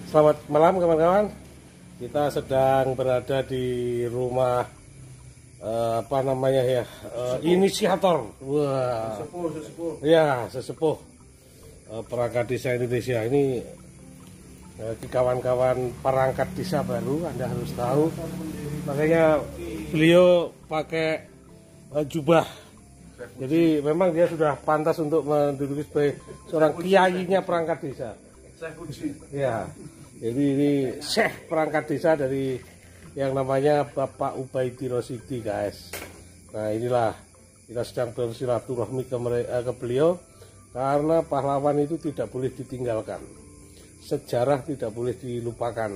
Selamat malam kawan-kawan. Kita sedang berada di rumah inisiator. Wah. Sesepuh. Ya, sesepuh perangkat desa Indonesia ini. Kawan-kawan perangkat desa baru, Anda harus tahu. Makanya beliau pakai jubah. Jadi memang dia sudah pantas untuk menduduki sebagai seorang kiainya perangkat desa. Ya. Jadi ini Syekh perangkat desa dari yang namanya Bapak Ubaidi Rosidi, guys. Nah, inilah kita sedang bersilaturahmi ke beliau karena pahlawan itu tidak boleh ditinggalkan. Sejarah tidak boleh dilupakan.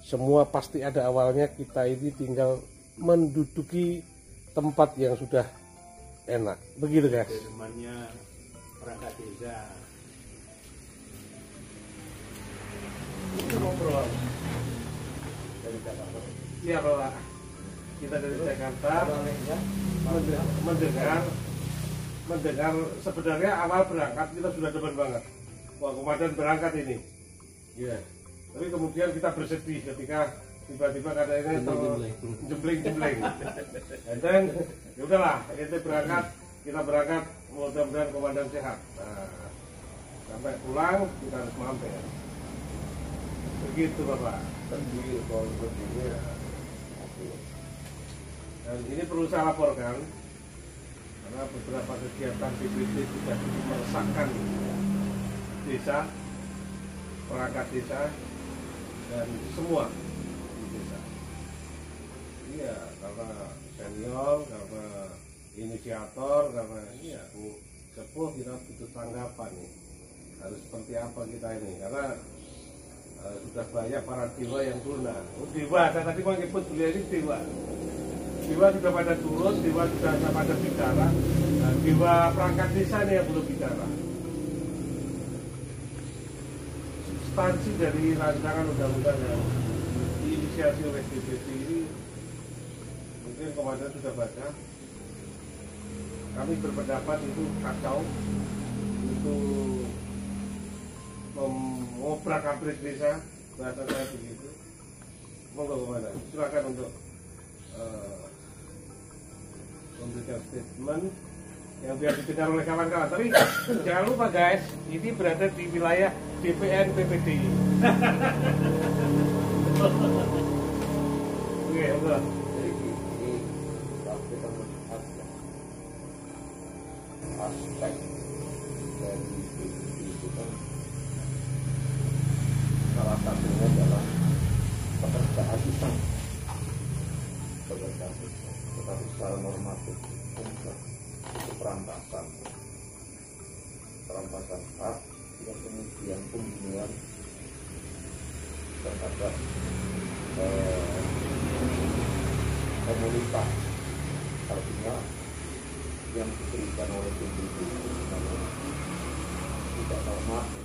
Semua pasti ada awalnya, kita ini tinggal menduduki tempat yang sudah enak. Begitu, guys. Temannya perangkat desa. Ngobrol dari Jakarta. Iya, Pak. Kita dari Jakarta mendengar sebenarnya awal berangkat kita sudah depan banget. Wah, komandan berangkat ini. Iya. Tapi kemudian kita bersedih ketika tiba-tiba katanya jembling. Dan then ya udahlah, itu berangkat, kita berangkat, mudah-mudahan komandan sehat. Nah, sampai pulang kita harus mampir. Begitu, Bapak. Dan ini perlu saya laporkan karena beberapa kegiatan BPD sudah meresahkan desa, perangkat desa, dan semua di desa. Iya, karena senior, karena inisiator, karena ini aku sepuh, kita butuh tanggapan nih. Harus seperti apa kita ini, karena sudah banyak para dewa yang turun. Dewa, saya tadi mau nyebut beliau ini dewa. Dewa sudah pada turun, dewa sudah pada bicara. Nah, dewa perangkat desa ini yang belum bicara. Substansi dari rancangan undang-undang yang diinisiasi oleh DPD ini mungkin komandan sudah baca. Kami berpendapat itu kacau, itu ngobrak-abrik desa, bahasa saya begitu. Monggo komandan, silakan untuk memberikan statement yang biar didengar oleh kawan-kawan. Tapi jangan lupa, guys, ini berada di wilayah DPN PPD. Oke, enggak. Jadi ini kita melihat aspek dari itu kan salah satunya adalah pekerjaan kita, tetapi secara normatif enggak, itu perampasan hak yang kemudian pembunuhan terhadap komunitas, artinya yang diberikan oleh PBB itu tidak normatif.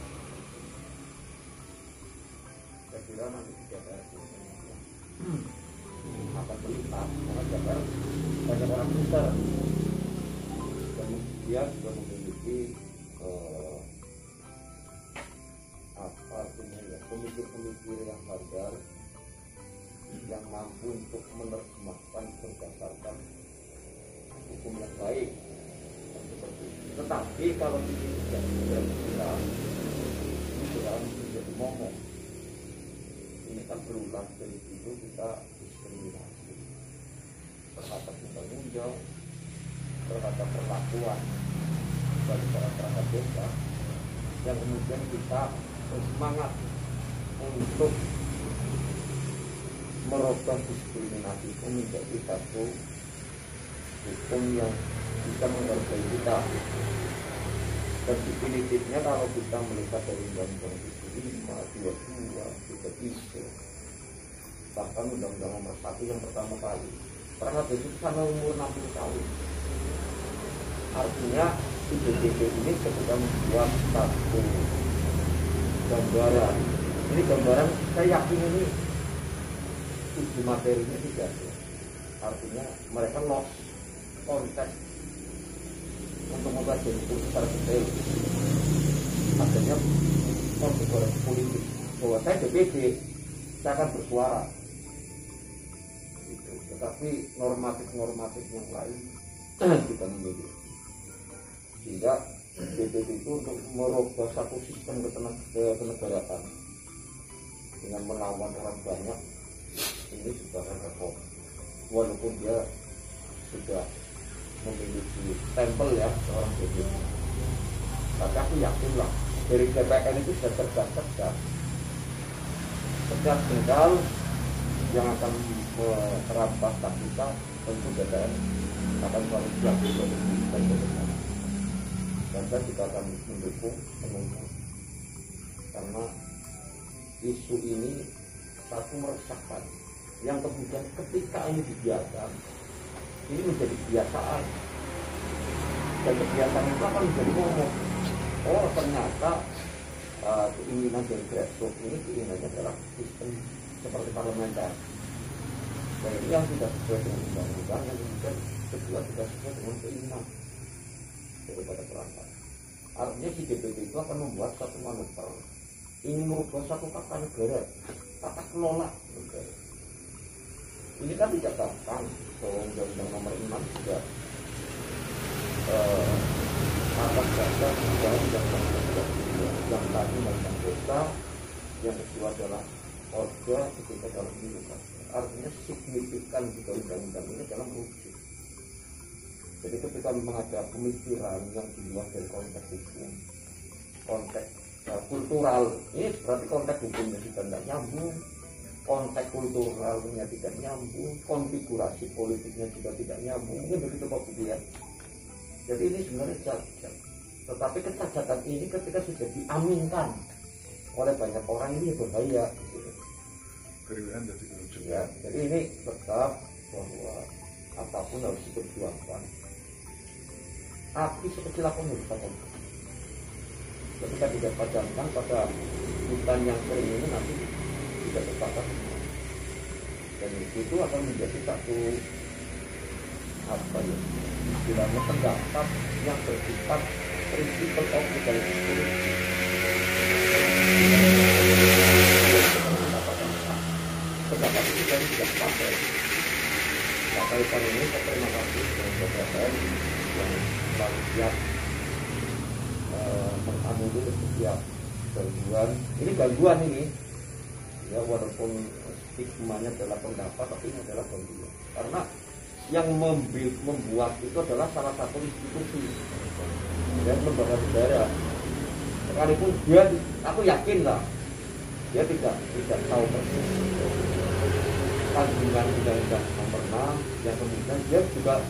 Saya kira nanti di DPR akan melihat karena DPR banyak orang pintar, kemudian juga memiliki pemikir-pemikir yang sadar, yang mampu untuk menerjemahkan berdasarkan hukum yang baik. Seperti itu. Tetapi kalau ini tidak berjalan, ini berjalan menjadi momok. Ini kan berulang dari dulu kita diskriminasi terhadap undang-undang, terhadap perlakuan bagi perangkat desa, yang kemudian kita bersemangat untuk merubah diskriminasi itu menjadi satu hukum yang bisa menghargai kita. Dan definitifnya kalau kita melihat dari Undang-Undang 25, 22, 33, bahkan Undang-Undang Nomor 1 yang pertama kali, perangkat desa itu sampai umur 60 tahun. Artinya IDDP ini ketika membuat satu gambaran, ini gambaran saya yakin ini uji materinya tidak ada. Artinya mereka lost konteks untuk mempelajari secara detail. Akhirnya konsekuensi politik bahwa saya DPD, saya akan bersuara. Gitu. Tetapi normatif yang lain kita memilih. Sehingga DPD itu untuk merubah satu sistem kenegaraan dengan melawan orang banyak, ini sudah repot. Walaupun dia sudah memiliki stempel ya seorang DPD, tapi aku yakin lah dari DPR itu sudah cerdas tinggal yang akan merampas tak kita, tentu DPR akan selalu siap untuk kita. Dan saya juga akan mendukung penuh, karena isu ini satu meresahkan, yang kemudian ketika ini dibiarkan, ini menjadi kebiasaan, dan kebiasaan itu akan menjadi momok. Oh ternyata keinginan dari grassroots ini keinginannya adalah sistem seperti parlementer. Dan ini yang tidak sesuai dengan undang-undang, yang kemudian kedua tidak sesuai dengan keinginan daripada perangkat. Artinya si DPD itu akan membuat satu manuver, ingin merubah satu tata negara, tata kelola negara. Ini kan tidak gampang. Undang-undang nomor 6 juga atas dasar yang tadi tentang desa, yang kedua adalah orga, ketiga dalam kehidupan. Artinya signifikan juga undang-undang ini dalam wujud. Jadi ketika memang ada pemikiran yang di luar dari konteks hukum, konteks kultural, ini berarti konteks hukumnya sudah tidak nyambung, konteks kulturalnya tidak nyambung, konfigurasi politiknya juga tidak nyambung, mungkin begitu Pak Budi ya. Jadi ini sebenarnya cacat. Tetapi kecacatan ini ketika sudah diaminkan oleh banyak orang ini berbahaya. Keriuhan jadi kerucut. Ya, jadi ini tetap bahwa apapun harus diperjuangkan. Api sekecil apapun harus dipadamkan. Ketika tidak padamkan pada hutan yang kering ini nanti tidak terbakar. Dan itu akan menjadi satu apa ya, istilahnya pendapat yang bersifat prinsipal of legalisme. Pendapat itu kan tidak pakai. Kali ini saya terima kasih dengan beberapa yang selalu siap menganulir setiap gangguan. Ini gangguan ini, ya walaupun stigmanya adalah pendapat, tapi ini adalah gangguan. Karena yang membuat itu adalah salah satu institusi dan lembaga negara. Sekalipun dia, aku yakin lah, dia tidak tahu persis kandungan undang-undang nomor 6 yang kemudian dia juga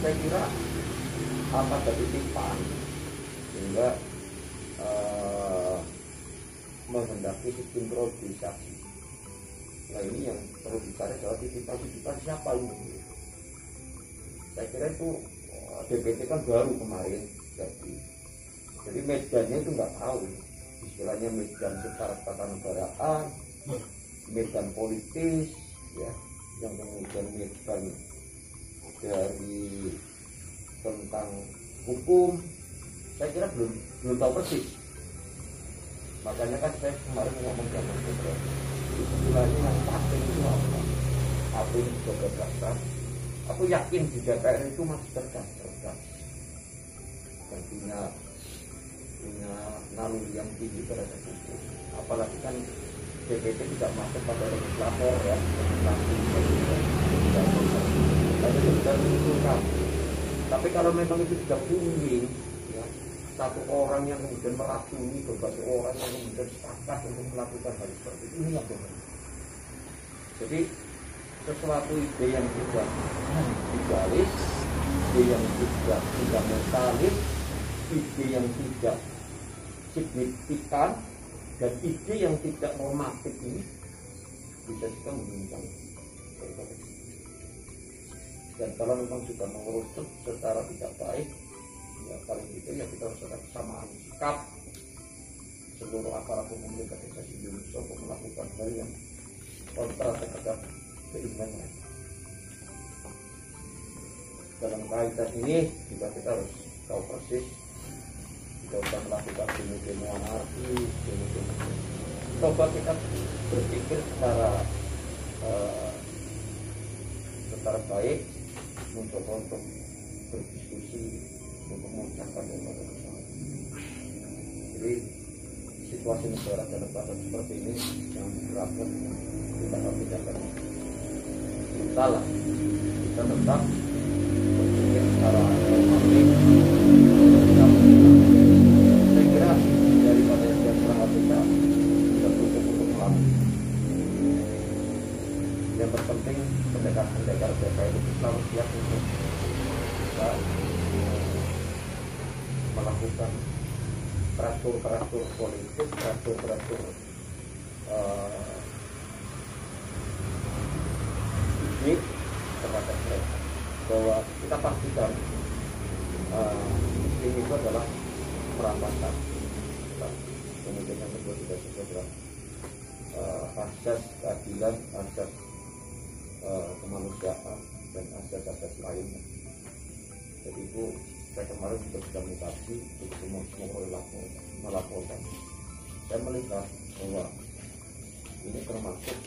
saya kira apa dari titipan sehingga menghendaki sinkronisasi. Nah ini yang perlu dicari adalah titipan siapa ini. Saya kira itu DPT kan baru kemarin jadi medannya itu nggak tahu, istilahnya medan secara tata negaraan, medan politis ya, yang kemudian medan dari tentang hukum, saya kira belum tahu persis. Makanya kan saya kemarin ngomong dengan Saudara, istilahnya yang pakai itu apa yang juga cerdas. Aku yakin di DPR itu masih cerdas dan punya naluri yang tinggi terhadap hukum. Apalagi kan DPT tidak masuk pada legislator ya, tapi kalau memang itu sudah booming ya, satu orang yang kemudian meracuni berbagai orang yang kemudian sepakat untuk melakukan hal seperti ini yang benar. Jadi sesuatu ide yang tidak idealis, ide yang tidak fundamentalis, ide yang tidak signifikan, dan ide yang tidak normatif ini bisa juga menunjang. Dan kalau memang sudah mengerucut secara tidak baik, ya paling itu ya kita harus ada kesamaan sikap seluruh aparat pemerintah Indonesia untuk melakukan hal yang kontra terhadap keinginan. Dalam kaitan ini juga kita harus tahu persis, kita sudah melakukan demo anarkis, demo coba kita berpikir secara baik, mencoba untuk berdiskusi untuk mengucapkan kepada kesalahan. Jadi situasi negara dalam keadaan seperti ini yang berakhir kita tidak akan salah. Kita tetap berpikir secara normatif. Saya kira daripada yang dilakukan kita sudah cukup untuk melalui. Yang terpenting pendekar-pendekar BK itu selalu siap untuk kita melakukan teratur politik, teratur bisnis terhadap mereka, bahwa kita pastikan ini itu adalah perampasan. Kemudian yang kedua juga adalah asas keadilan, asas kemanusiaan, dan asas lainnya. Jadi itu saya kemarin juga sudah mengkaji untuk semua melaporkan. Saya melihat bahwa ini termasuk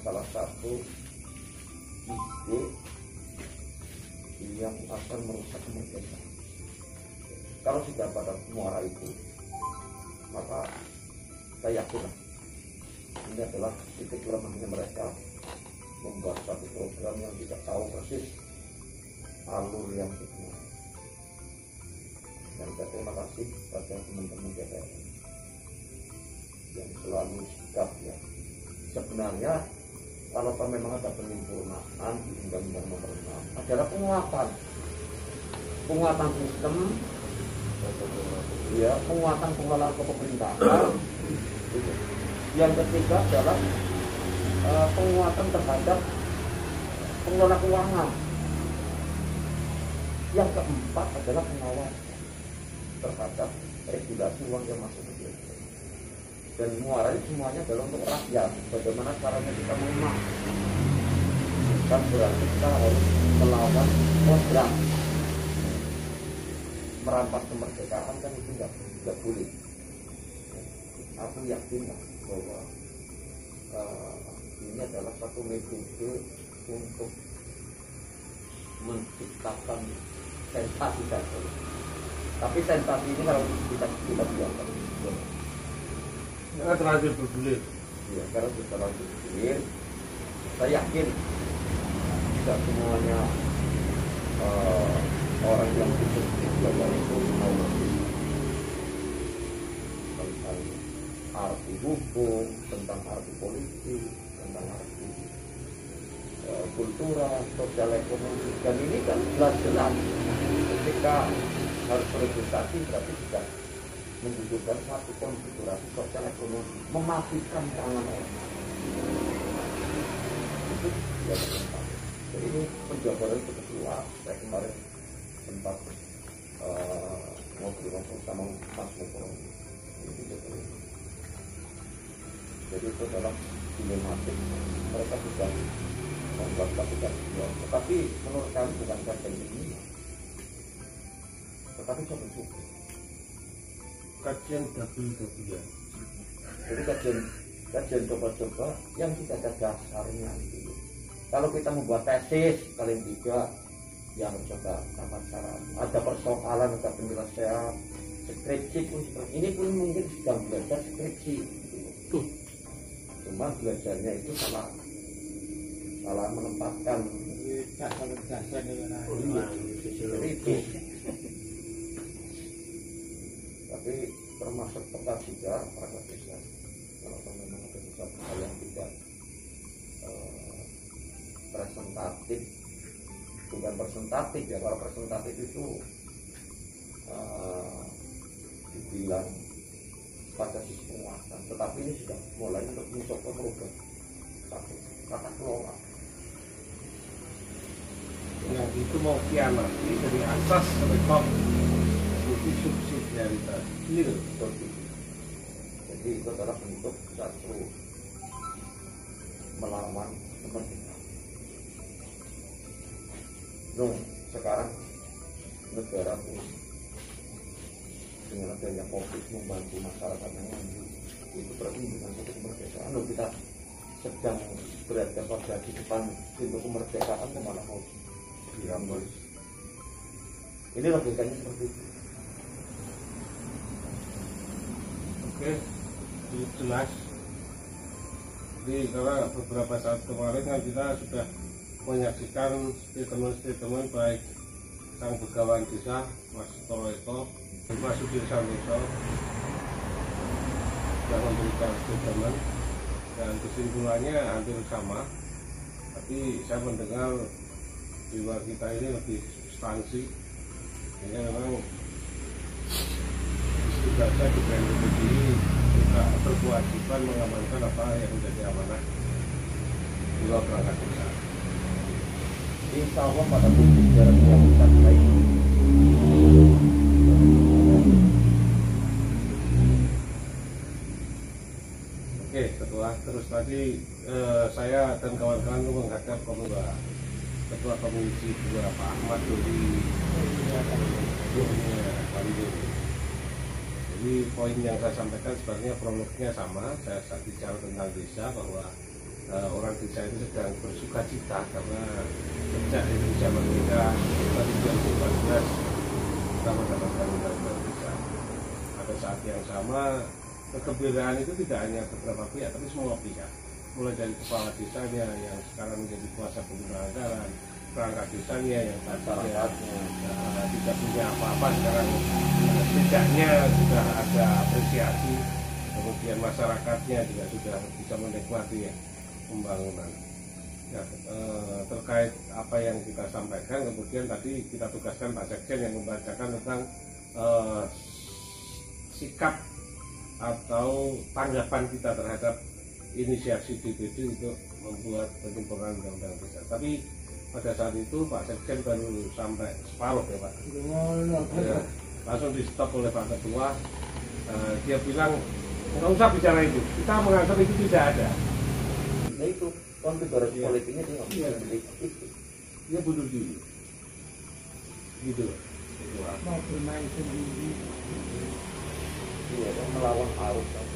salah satu ide yang akan merusak kemerdekaan. Kalau sudah pada muara itu, maka saya yakin ini adalah titik lemahnya mereka membuat satu program yang tidak tahu persis alur yang sebenarnya. Dan saya terima kasih pada teman-teman DPR yang selalu sikap ya. Sebenarnya kalau memang ada penyempurnaan di Undang-Undang Nomor 6 adalah penguatan sistem, ya, penguatan pengelolaan kepemerintahan. Yang ketiga adalah penguatan terhadap pengelola keuangan. Yang keempat adalah pengawasan terhadap regulasi uang yang masuk ke Indonesia. Dan muaranya semuanya adalah untuk rakyat. Bagaimana caranya kita mengemak? Bukan berarti kita harus melawan program merampas kemerdekaan, kan itu tidak boleh. Aku yakin bahwa ini adalah satu metode untuk menciptakan sensasi saja. Tapi sensasi ini kalau kita biarkan, karena terlanjur bergulir. ya, karena sudah terlanjur bergulir, saya yakin tidak semuanya orang yang ikut belajar itu mau tentang arti hukum, tentang arti politik, tentang arti kultural, sosial ekonomi. Dan ini kan jelas-jelas ketika harus berregulasi berarti sudah membutuhkan satu konfigurasi sosial ekonomi, memastikan tangan orang. Itu ya tentang. Jadi ini penjabaran itu kedua. Saya kemarin sempat ngobrol sama Mas Mokro. Jadi itu adalah dilematik. Mereka sudah membuat kajian, tetapi menurut kami bukan kajian ini, tetapi coba-coba. Kajian double-double. Jadi kajian coba-coba yang tidak ada dasarnya itu. Kalau kita membuat tesis paling tidak yang harus ada persoalan, ada penyelesaian, skripsi pun seperti ini pun mungkin sedang belajar skripsi. Tuh, cuma belajarnya itu salah menempatkan. Jadi itu. Tapi termasuk peta juga perangkat desa. Kalau memang ada sesuatu hal yang tidak presentatif, bukan presentatif ya. Kalau presentatif itu dibilang pada sisi penguasaan, tetapi ini sudah mulai untuk mencoba merubah satu tata kelola. Yang itu mau kianati dari asas rekam subsidiaritas ini loh. Jadi itu adalah bentuk satu melawan kemerdekaan. Sekarang negara pun dengan adanya COVID membantu masyarakat yang maju. itu berarti bukan satu kemerdekaan. Loh, kita sedang berada pada di depan pintu kemerdekaan malah mau dirampas. Ini logikanya seperti itu. Oke, jelas. Jadi karena beberapa saat kemarin kan kita sudah menyaksikan statement baik sang begawan desa Mas Toroeto, Mas Sudir Santoso yang memberikan statement dan kesimpulannya hampir sama, tapi saya mendengar jiwa kita ini lebih substansi, sehingga memang tugasnya di BNPB ini kita berkewajiban mengamankan apa yang menjadi amanah jiwa perangkat desa. Insya Allah pada pembicaraan yang kita baik. Oke, setelah terus tadi saya dan kawan-kawan menghadap Ketua Komisi 2 Pak Ahmad Doli. Jadi poin yang saya sampaikan sebenarnya prolognya sama. Saya bicara tentang desa, bahwa orang desa itu sedang bersuka cita karena sejak Indonesia merdeka 2014 kita mendapatkan undang-undang desa. Pada saat yang sama kegembiraan itu tidak hanya beberapa pihak, tapi semua pihak, mulai dari kepala desanya yang sekarang menjadi kuasa pengguna anggaran, perangkat desanya yang tadinya tidak punya apa-apa, sekarang setidaknya sudah ada apresiasi, kemudian masyarakatnya juga sudah bisa menikmati pembangunan. Nah, terkait apa yang kita sampaikan, kemudian tadi kita tugaskan Pak Sekjen yang membacakan tentang sikap atau tanggapan kita terhadap inisiasi DPD untuk membuat penyempurnaan undang-undang desa. Tapi pada saat itu Pak Sekjen baru sampai separuh ya Pak. Ya, langsung di stop oleh Pak Ketua. Dia bilang nggak usah bicara itu, kita menganggap itu tidak ada. Nah itu konfigurasi politiknya dia itu. Dia bunuh diri. Gitu. Mau bermain sendiri. Iya, melawan arus yang